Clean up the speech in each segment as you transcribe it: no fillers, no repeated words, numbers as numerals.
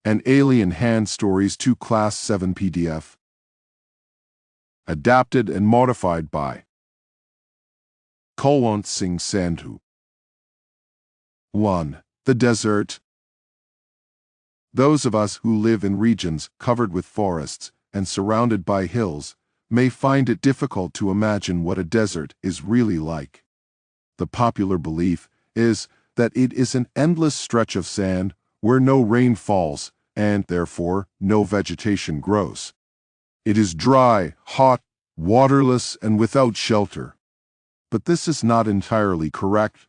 and Alien Hand Stories 2 Class 7 PDF. Adapted and modified by Kulwant Singh Sandhu. 1. The desert. Those of us who live in regions covered with forests and surrounded by hills may find it difficult to imagine what a desert is really like. The popular belief is that it is an endless stretch of sand where no rain falls and, therefore, no vegetation grows. It is dry, hot, waterless, and without shelter. But this is not entirely correct.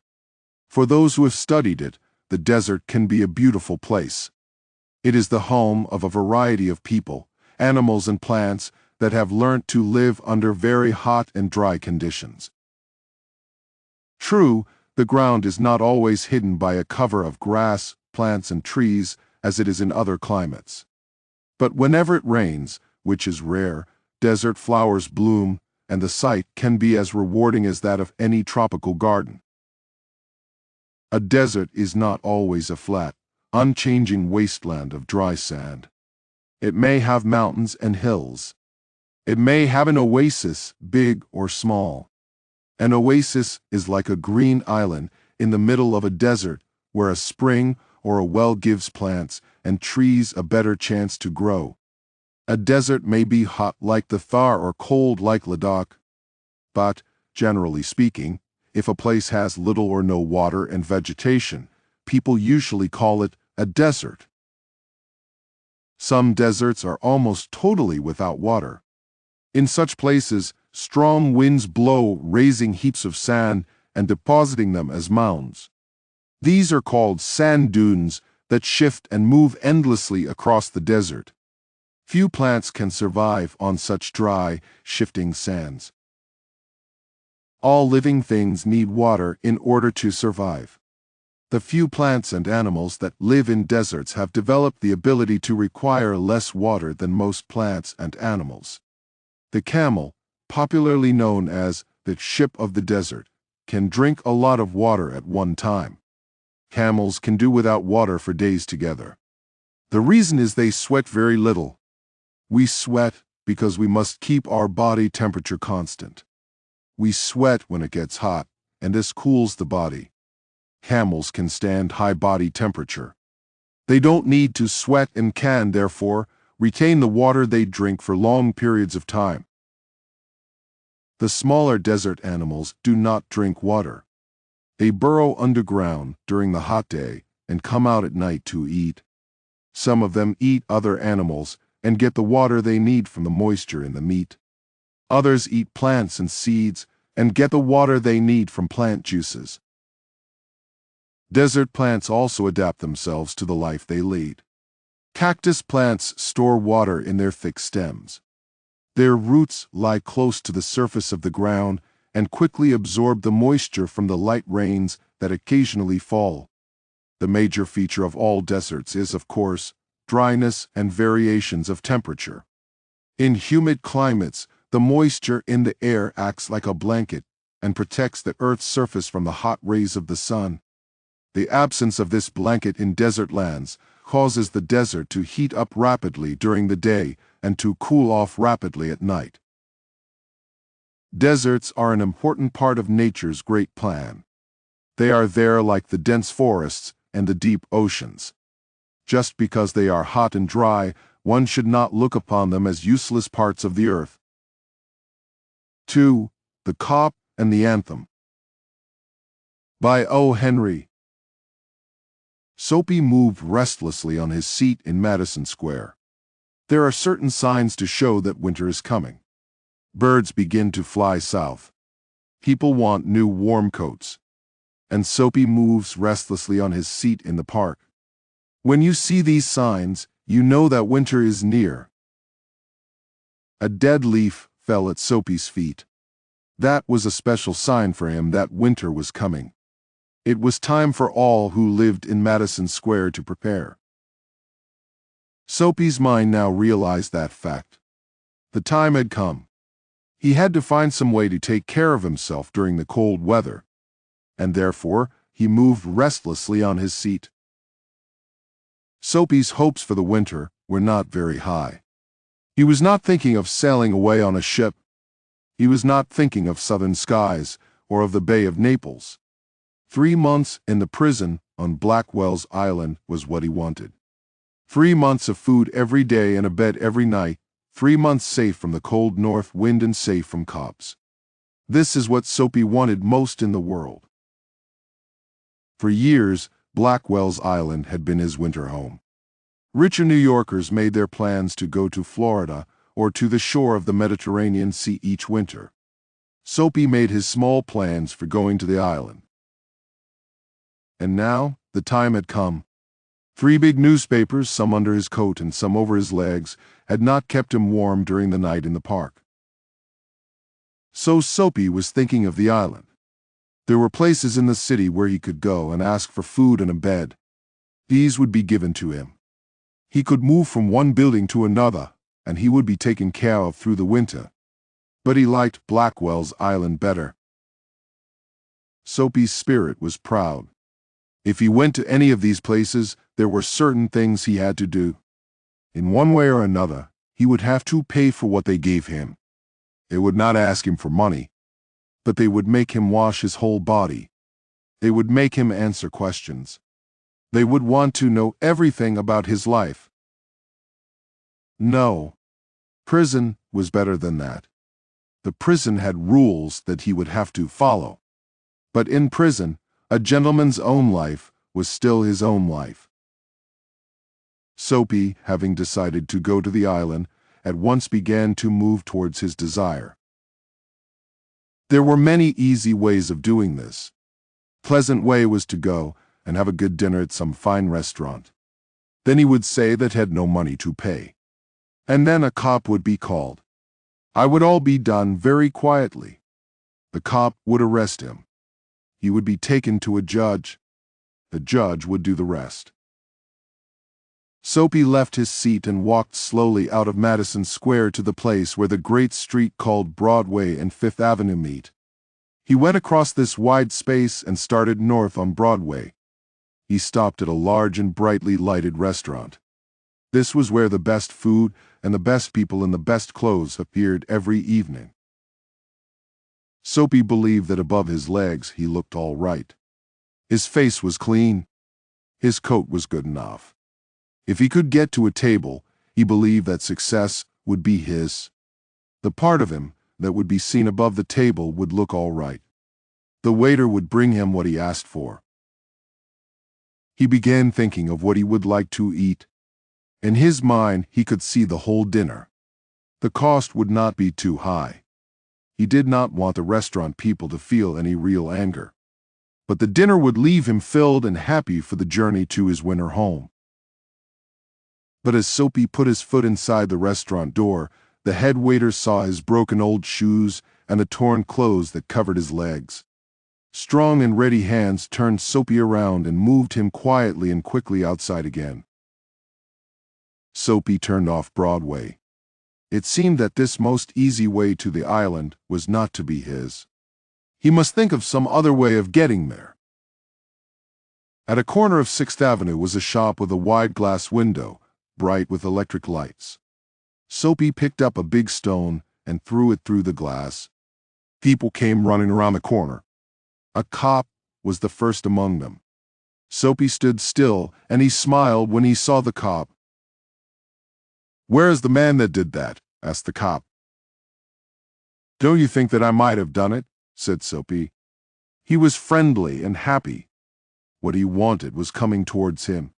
For those who have studied it, the desert can be a beautiful place. It is the home of a variety of people, animals, and plants that have learnt to live under very hot and dry conditions. True, the ground is not always hidden by a cover of grass, plants, and trees as it is in other climates. But whenever it rains, which is rare, desert flowers bloom, and the sight can be as rewarding as that of any tropical garden. A desert is not always a flat, unchanging wasteland of dry sand. It may have mountains and hills. It may have an oasis, big or small. An oasis is like a green island in the middle of a desert where a spring or a well gives plants and trees a better chance to grow. A desert may be hot like the Thar or cold like Ladakh. But, generally speaking, if a place has little or no water and vegetation, people usually call it a desert. Some deserts are almost totally without water. In such places, strong winds blow, raising heaps of sand and depositing them as mounds. These are called sand dunes that shift and move endlessly across the desert. Few plants can survive on such dry, shifting sands. All living things need water in order to survive. The few plants and animals that live in deserts have developed the ability to require less water than most plants and animals. The camel, popularly known as the ship of the desert, can drink a lot of water at one time. Camels can do without water for days together. The reason is they sweat very little. We sweat because we must keep our body temperature constant. We sweat when it gets hot, and this cools the body. Camels can stand high body temperature. They don't need to sweat and can, therefore, retain the water they drink for long periods of time. The smaller desert animals do not drink water. They burrow underground during the hot day and come out at night to eat. Some of them eat other animals and get the water they need from the moisture in the meat. Others eat plants and seeds and get the water they need from plant juices. Desert plants also adapt themselves to the life they lead. Cactus plants store water in their thick stems. Their roots lie close to the surface of the ground and quickly absorb the moisture from the light rains that occasionally fall. The major feature of all deserts is, of course, dryness and variations of temperature. In humid climates, the moisture in the air acts like a blanket and protects the Earth's surface from the hot rays of the sun. The absence of this blanket in desert lands causes the desert to heat up rapidly during the day and to cool off rapidly at night. Deserts are an important part of nature's great plan. They are there like the dense forests and the deep oceans. Just because they are hot and dry, one should not look upon them as useless parts of the earth. 2. The Cop and the Anthem. By O. Henry. Soapy moved restlessly on his seat in Madison Square. There are certain signs to show that winter is coming. Birds begin to fly south. People want new warm coats. And Soapy moves restlessly on his seat in the park. When you see these signs, you know that winter is near. A dead leaf fell at Soapy's feet. That was a special sign for him that winter was coming. It was time for all who lived in Madison Square to prepare. Soapy's mind now realized that fact. The time had come. He had to find some way to take care of himself during the cold weather, and therefore he moved restlessly on his seat. Soapy's hopes for the winter were not very high. He was not thinking of sailing away on a ship. He was not thinking of southern skies or of the Bay of Naples. 3 months in the prison on Blackwell's Island was what he wanted. 3 months of food every day and a bed every night, 3 months safe from the cold north wind and safe from cops. This is what Soapy wanted most in the world. For years, Blackwell's Island had been his winter home. Richer New Yorkers made their plans to go to Florida or to the shore of the Mediterranean Sea each winter. Soapy made his small plans for going to the island. And now, the time had come. 3 big newspapers, some under his coat and some over his legs, had not kept him warm during the night in the park. So Soapy was thinking of the island. There were places in the city where he could go and ask for food and a bed. These would be given to him. He could move from one building to another, and he would be taken care of through the winter. But he liked Blackwell's Island better. Soapy's spirit was proud. If he went to any of these places, there were certain things he had to do. In one way or another, he would have to pay for what they gave him. They would not ask him for money, but they would make him wash his whole body. They would make him answer questions. They would want to know everything about his life. No, prison was better than that. The prison had rules that he would have to follow. But in prison, a gentleman's own life was still his own life. Soapy, having decided to go to the island, at once began to move towards his desire. There were many easy ways of doing this. Pleasant way was to go and have a good dinner at some fine restaurant. Then he would say that he had no money to pay. And then a cop would be called. It would all be done very quietly. The cop would arrest him. He would be taken to a judge. The judge would do the rest. Soapy left his seat and walked slowly out of Madison Square to the place where the great street called Broadway and Fifth Avenue meet. He went across this wide space and started north on Broadway. He stopped at a large and brightly lighted restaurant. This was where the best food and the best people in the best clothes appeared every evening. Soapy believed that above his legs he looked all right. His face was clean. His coat was good enough. If he could get to a table, he believed that success would be his. The part of him that would be seen above the table would look all right. The waiter would bring him what he asked for. He began thinking of what he would like to eat. In his mind, he could see the whole dinner. The cost would not be too high. He did not want the restaurant people to feel any real anger. But the dinner would leave him filled and happy for the journey to his winter home. But as Soapy put his foot inside the restaurant door, the head waiter saw his broken old shoes and the torn clothes that covered his legs. Strong and ready hands turned Soapy around and moved him quietly and quickly outside again. Soapy turned off Broadway. It seemed that this most easy way to the island was not to be his. He must think of some other way of getting there. At a corner of 6th Avenue was a shop with a wide glass window, bright with electric lights. Soapy picked up a big stone and threw it through the glass. People came running around the corner. A cop was the first among them. Soapy stood still, and he smiled when he saw the cop. "Where is the man that did that?" asked the cop. "Don't you think that I might have done it?" said Soapy. He was friendly and happy. What he wanted was coming towards him.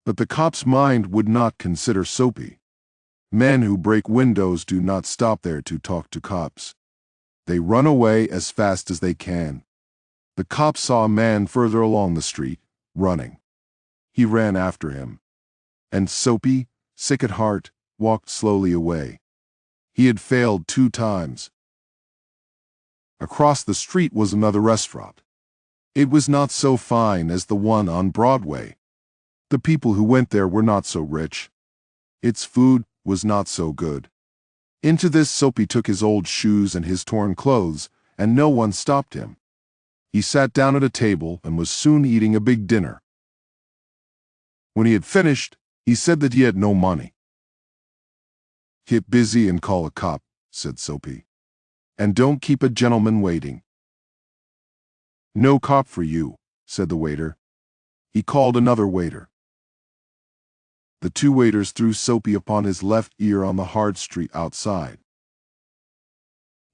But the cop's mind would not consider Soapy. Men who break windows do not stop there to talk to cops. They run away as fast as they can. The cop saw a man further along the street, running. He ran after him. And Soapy, sick at heart, walked slowly away. He had failed 2 times. Across the street was another restaurant. It was not so fine as the one on Broadway. The people who went there were not so rich. Its food was not so good. Into this Soapy took his old shoes and his torn clothes, and no one stopped him. He sat down at a table and was soon eating a big dinner. When he had finished, he said that he had no money. "Get busy and call a cop," said Soapy. "And don't keep a gentleman waiting." "No cop for you," said the waiter. He called another waiter. The two waiters threw Soapy upon his left ear on the hard street outside.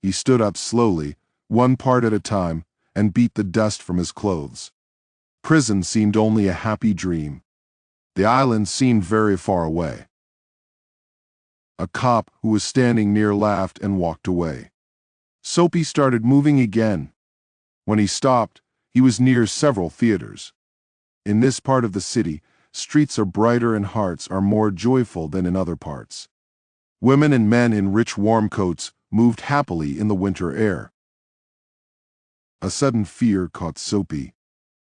He stood up slowly, one part at a time, and beat the dust from his clothes. Prison seemed only a happy dream. The island seemed very far away. A cop who was standing near laughed and walked away. Soapy started moving again. When he stopped, he was near several theaters. In this part of the city, streets are brighter and hearts are more joyful than in other parts. Women and men in rich warm coats moved happily in the winter air. A sudden fear caught Soapy.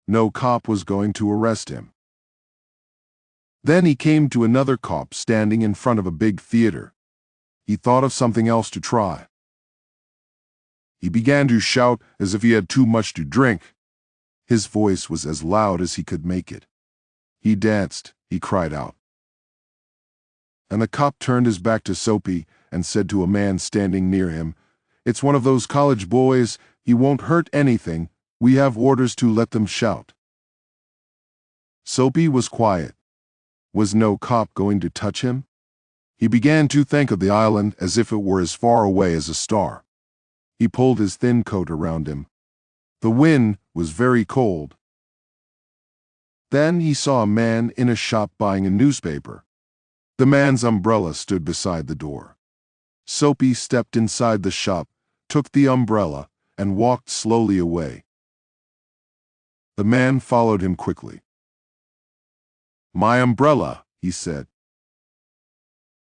No cop was going to arrest him. Then he came to another cop standing in front of a big theater. He thought of something else to try. He began to shout as if he had too much to drink. His voice was as loud as he could make it. He danced, he cried out. And the cop turned his back to Soapy and said to a man standing near him, "It's one of those college boys. He won't hurt anything. We have orders to let them shout." Soapy was quiet. Was no cop going to touch him? He began to think of the island as if it were as far away as a star. He pulled his thin coat around him. The wind was very cold. Then he saw a man in a shop buying a newspaper. The man's umbrella stood beside the door. Soapy stepped inside the shop, took the umbrella, and walked slowly away. The man followed him quickly. "My umbrella," he said.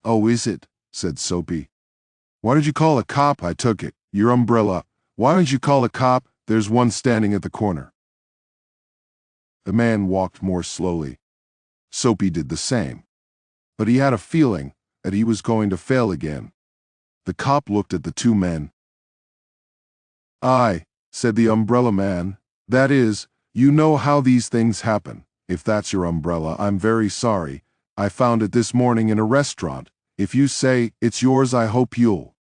"Oh, is it?" said Soapy. "Why did you call a cop?" "I took it. Your umbrella. Why didn't you call a cop? There's one standing at the corner." The man walked more slowly. Soapy did the same. But he had a feeling that he was going to fail again. The cop looked at the two men. "Aye," said the umbrella man. "That is, you know how these things happen. If that's your umbrella, I'm very sorry. I found it this morning in a restaurant. If you say it's yours, I hope you'll—"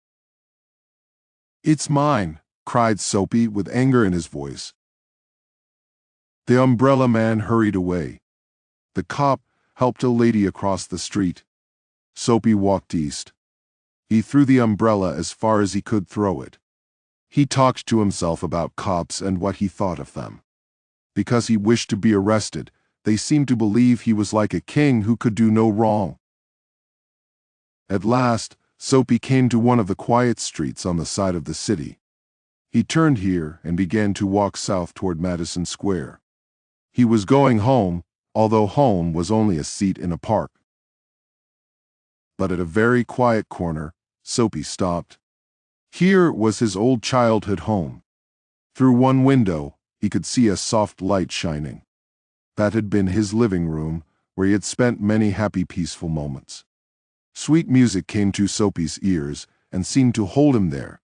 "It's mine," cried Soapy with anger in his voice. The umbrella man hurried away. The cop helped a lady across the street. Soapy walked east. He threw the umbrella as far as he could throw it. He talked to himself about cops and what he thought of them. Because he wished to be arrested, they seemed to believe he was like a king who could do no wrong. At last, Soapy came to one of the quiet streets on the side of the city. He turned here and began to walk south toward Madison Square. He was going home, although home was only a seat in a park. But at a very quiet corner, Soapy stopped. Here was his old childhood home. Through one window, he could see a soft light shining. That had been his living room, where he had spent many happy, peaceful moments. Sweet music came to Soapy's ears and seemed to hold him there.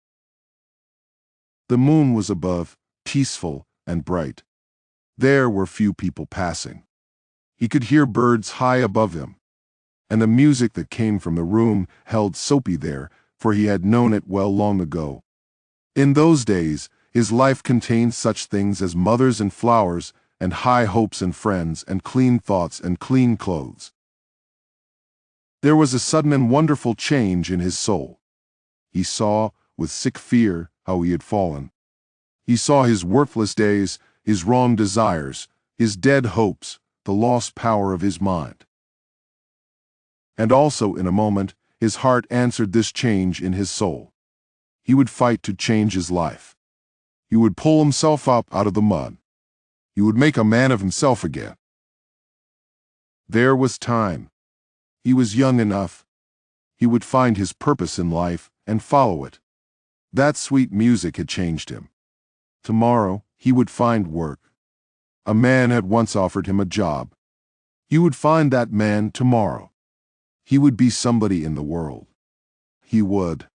The moon was above, peaceful and bright. There were few people passing. He could hear birds high above him. And the music that came from the room held Soapy there, for he had known it well long ago. In those days, his life contained such things as mothers and flowers, and high hopes and friends, and clean thoughts and clean clothes. There was a sudden and wonderful change in his soul. He saw, with sick fear, how he had fallen. He saw his worthless days, his wrong desires, his dead hopes, the lost power of his mind. And also, in a moment, his heart answered this change in his soul. He would fight to change his life. He would pull himself up out of the mud. He would make a man of himself again. There was time. He was young enough. He would find his purpose in life and follow it. That sweet music had changed him. Tomorrow, he would find work. A man had once offered him a job. He would find that man tomorrow. He would be somebody in the world. He would.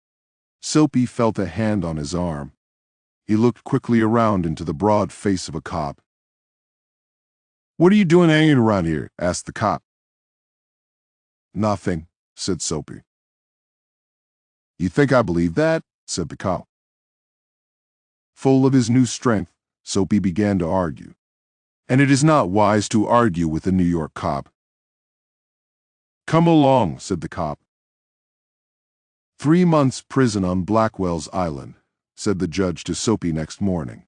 Soapy felt a hand on his arm. He looked quickly around into the broad face of a cop. "What are you doing hanging around here?" asked the cop. "Nothing," said Soapy. "You think I believe that?" said the cop. Full of his new strength, Soapy began to argue. And it is not wise to argue with a New York cop. "Come along," said the cop. 3 months prison on Blackwell's Island, said the judge to Soapy next morning.